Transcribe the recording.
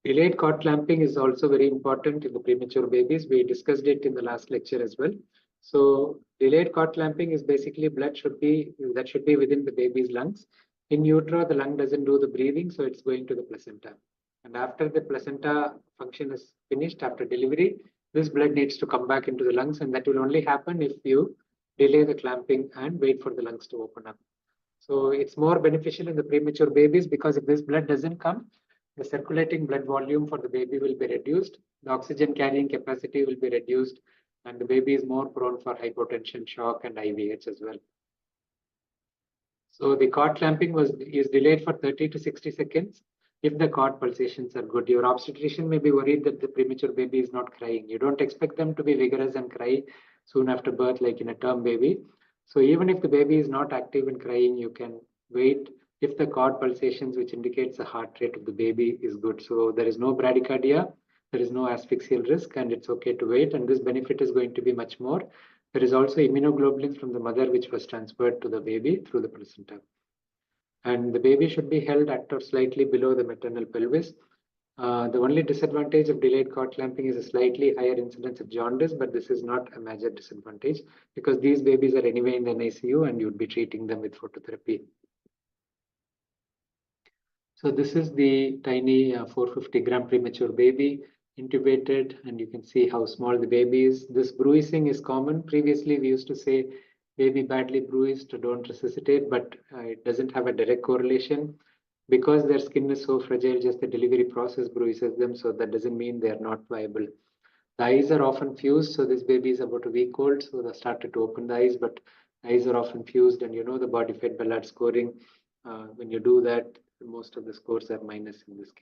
Delayed cord clamping is also very important in the premature babies. We discussed it in the last lecture as well. So delayed cord clamping is basically blood should be within the baby's lungs. In utero, the lung doesn't do the breathing, so it's going to the placenta. And after the placenta function is finished, after delivery, this blood needs to come back into the lungs, and that will only happen if you delay the clamping and wait for the lungs to open up. So it's more beneficial in the premature babies because if this blood doesn't come, the circulating blood volume for the baby will be reduced, the oxygen carrying capacity will be reduced, and the baby is more prone for hypotension, shock, and IVH as well. So the cord clamping is delayed for 30 to 60 seconds if the cord pulsations are good. Your obstetrician may be worried that the premature baby is not crying. You don't expect them to be vigorous and cry soon after birth like in a term baby. So even if the baby is not active and crying, you can wait if the cord pulsations, which indicates the heart rate of the baby, is good. So there is no bradycardia, there is no asphyxial risk, and it's okay to wait. And this benefit is going to be much more. There is also immunoglobulins from the mother, which was transferred to the baby through the placenta. And the baby should be held at or slightly below the maternal pelvis. The only disadvantage of delayed cord clamping is a slightly higher incidence of jaundice, but this is not a major disadvantage because these babies are anyway in the NICU and you'd be treating them with phototherapy. So this is the tiny 450-gram premature baby intubated, and you can see how small the baby is. This bruising is common. Previously, we used to say baby badly bruised, don't resuscitate, but it doesn't have a direct correlation. Because their skin is so fragile, just the delivery process bruises them, so that doesn't mean they are not viable. The eyes are often fused, so this baby is about a week old, so they started to open the eyes, but eyes are often fused, and you know the body fat Ballard scoring. When you do that, most of the scores are minus in this case.